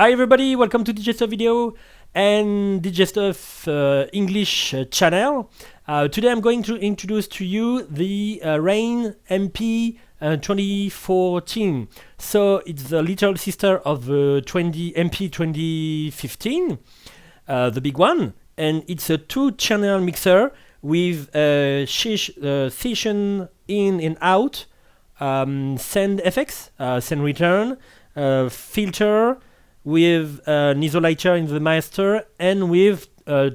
Hi everybody, welcome to Digester Video and Digester English channel. Today I'm going to introduce to you the Rane MP 2014. So it's the little sister of the MP 2015, the big one, and it's a 2-channel mixer with session in and out, send effects, send return, filter, with an isolator in the master, and with I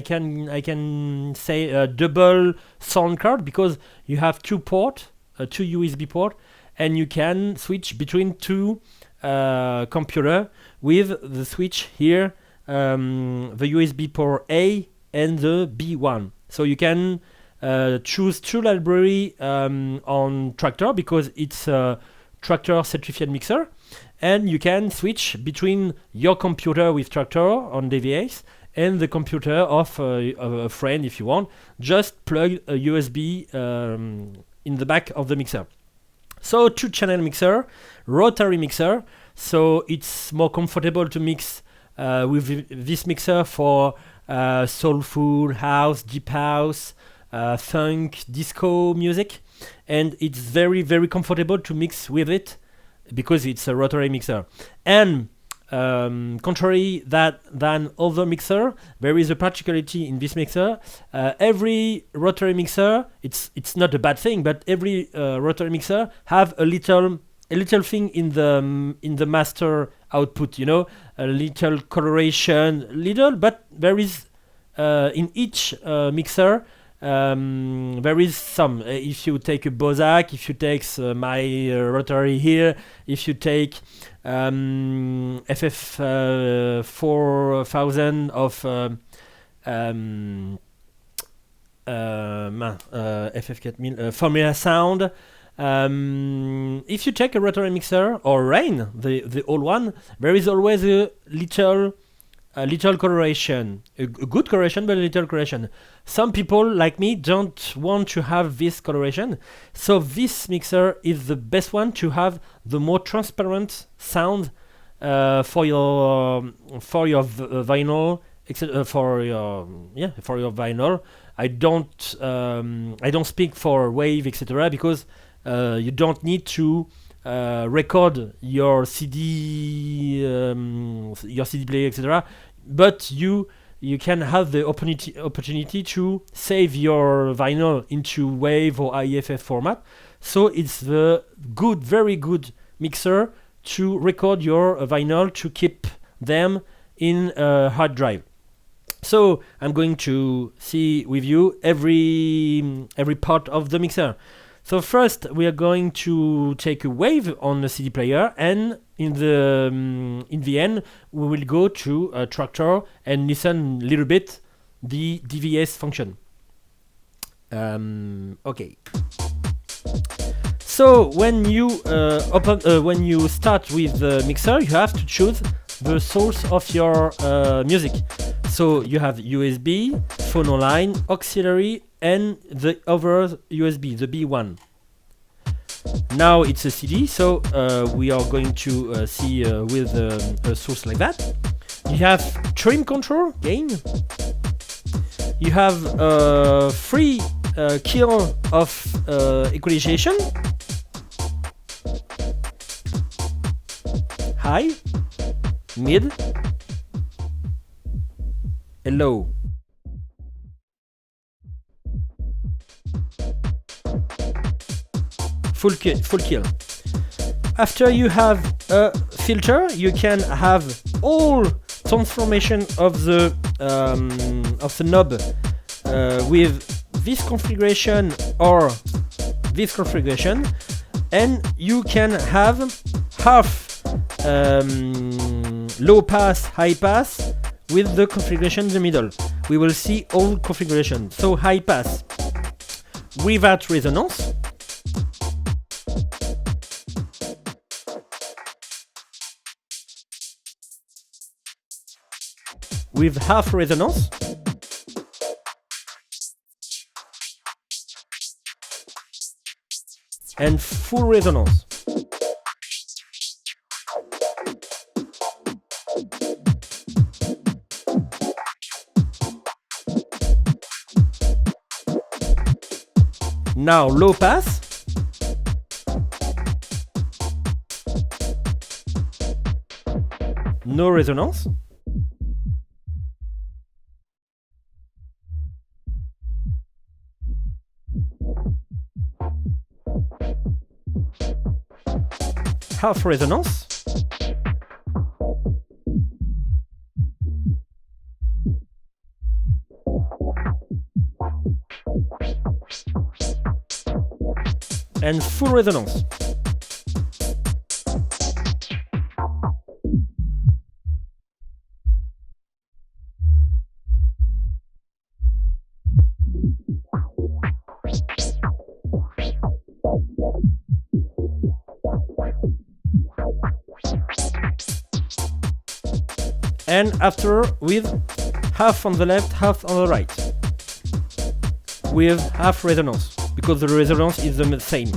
can say a double sound card, because you have two USB port, and you can switch between two computer with the switch here, the USB port A and the B1. So you can choose two library on Traktor, because it's a Traktor certified mixer, and you can switch between your computer with Traktor on DVX and the computer of a friend if you want. Just plug a USB in the back of the mixer. So 2-channel mixer, rotary mixer, so it's more comfortable to mix with this mixer for soulful house, deep house, funk, disco music, and it's very comfortable to mix with it because it's a rotary mixer. And contrary than other mixer, there is a particularity in this mixer. Every rotary mixer, it's not a bad thing, but every rotary mixer have a little thing in the master output, you know, a little coloration, but there is in each mixer. There is some. If you take a Bozak, if you take my rotary here, if you take FF 4000 of FF 4000 Formula Sound. If you take a rotary mixer or Rane, the old one, there is always a little coloration, a good coloration, but a little coloration. Some people like me don't want to have this coloration, so this mixer is the best one to have the more transparent sound for your vinyl, for your vinyl. I don't speak for wave, etc., because you don't need to record your CD player, etc. But you can have the opportunity to save your vinyl into WAV or IFF format. So it's the very good mixer to record your vinyl, to keep them in a hard drive. So I'm going to see with you every part of the mixer. So first we are going to take a wave on the CD player, and in the end we will go to a Traktor and listen a little bit the DVS function. Okay. So when you when you start with the mixer, you have to choose the source of your music. So you have USB, phono line, auxiliary, and the other USB, the B1. Now it's a CD, so we are going to see with a source like that. You have trim control, gain. You have free kill of equalization, high, mid, and low. Full kill. After you have a filter, you can have all transformation of the knob with this configuration or this configuration, and you can have half low pass, high pass with the configuration in the middle. We will see all configurations. So high pass without resonance. With half resonance, and full resonance. Now low pass. No resonance. Half resonance. And full resonance. And after with half on the left, half on the right, with half resonance, because the resonance is the same.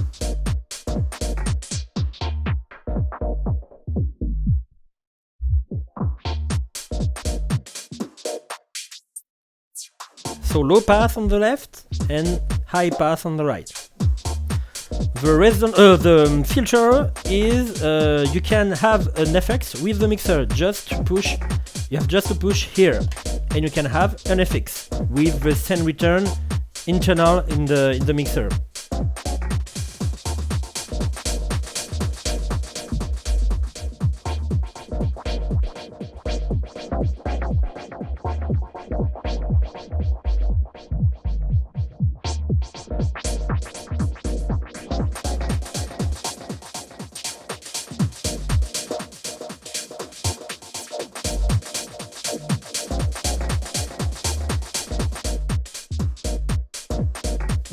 So low pass on the left and high pass on the right. The filter is you can have an effect with the mixer. Just to push, you have just to push here, and you can have an FX with the send return internal in the mixer.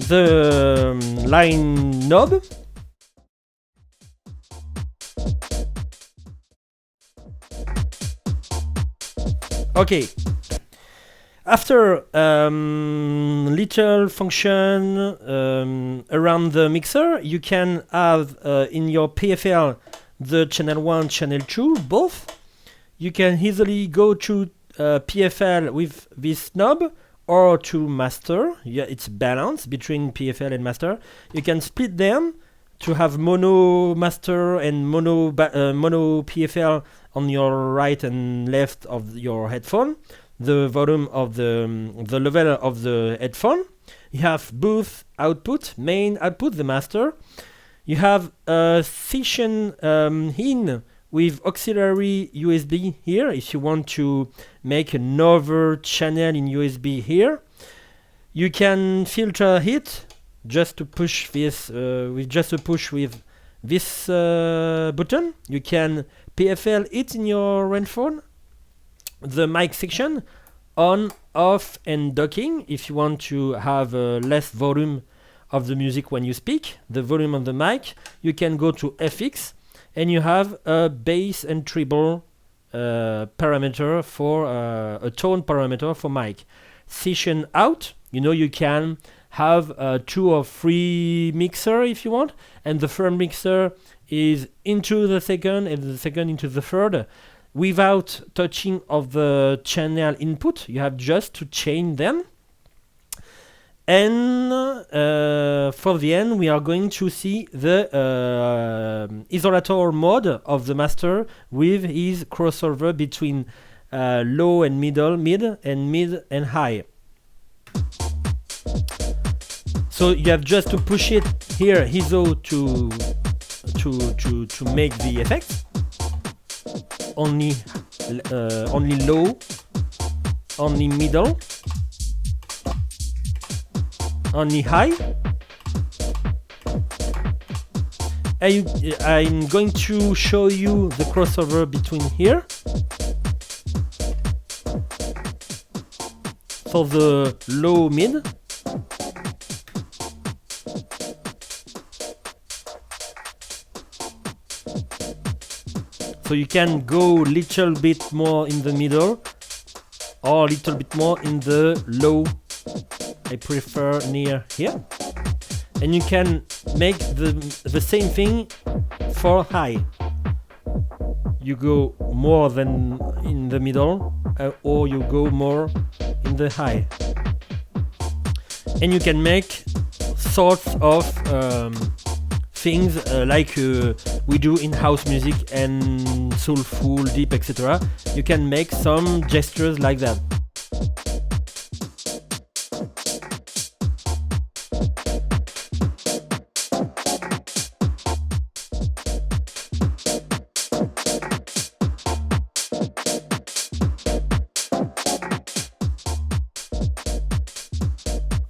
The line knob. Okay. After little function around the mixer, you can have in your PFL the channel 1, channel 2, both. You can easily go to PFL with this knob, or to master. Yeah, it's balanced between PFL and master. You can split them to have mono master and mono PFL on your right and left of your headphone. The volume of the level of the headphone. You have both output, main output, the master. You have a session in with auxiliary USB here if you want to make another channel in USB here. You can filter it just to push this with just a push with this button. You can PFL it in your headphone. The mic section on, off, and docking if you want to have less volume of the music when you speak. The volume of the mic, you can go to FX, and you have a bass and treble parameter for a tone parameter for mic. Session out, you can have 2 or 3 mixer if you want, and the first mixer is into the second and the second into the third without touching of the channel input. You have just to chain them. And for the end, we are going to see the isolator mode of the master with his crossover between low and middle, mid and high. So you have just to push it here, ISO to make the effect. Only low, only middle, only high. I'm going to show you the crossover between here. For the low mid. So you can go little bit more in the middle or a little bit more in the low. I prefer near here. And you can make the same thing for high. You go more than in the middle or you go more in the high. And you can make sorts of things like we do in house music and soulful, deep, etc. You can make some gestures like that.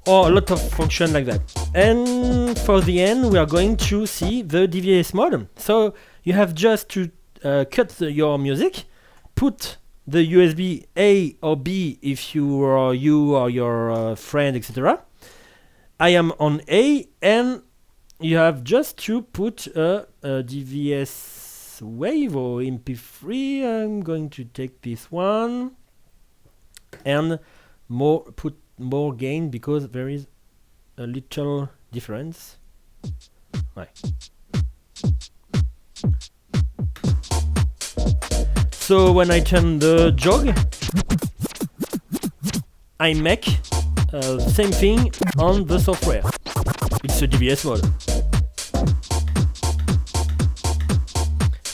Or a lot of function like that. And for the end, we are going to see the DVS mode. So you have just to cut your music, put the USB A or B if you or your friend, etc. I am on A, and you have just to put a DVS wave or MP3. I'm going to take this one and put more gain because there is a little difference. Right. So when I turn the jog, I make the same thing on the software. It's a DVS mode.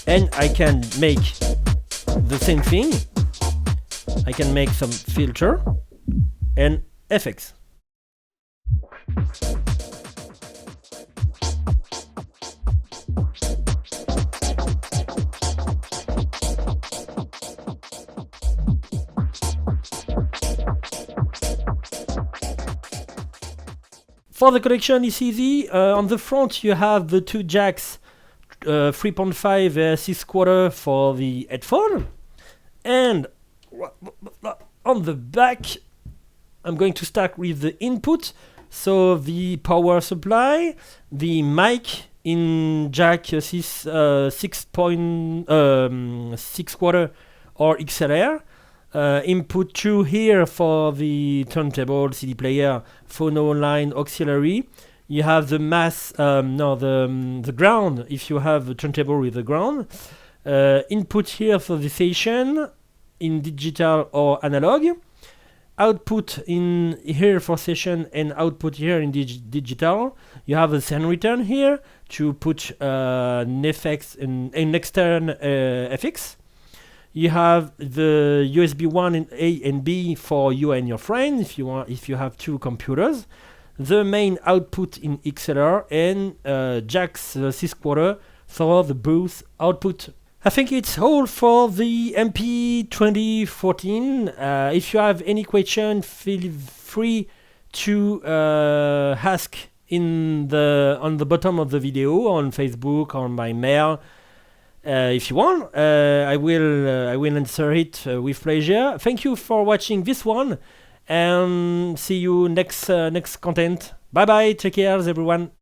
And I can make the same thing. I can make some filter and effects. For the connection, it's easy. On the front, you have the two jacks, 3.5 6/4 for the headphone, and on the back, I'm going to start with the input. So the power supply, the mic in jack 6.6/4 or XLR. Input 2 here for the turntable, CD player, phono line, auxiliary. You have the the ground if you have a turntable with the ground. Input here for the session in digital or analog. Output in here for session and output here in digital. You have a send return here to put an external FX. You have the USB 1 and A and B for you and your friend if you have two computers. The main output in XLR and jacks 6/4 for the booth output. I think it's all for the MP 2014. If you have any question, feel free to ask on the bottom of the video on Facebook or by mail. If you want, I will answer it with pleasure. Thank you for watching this one, and see you next content. Bye bye. Take care, everyone.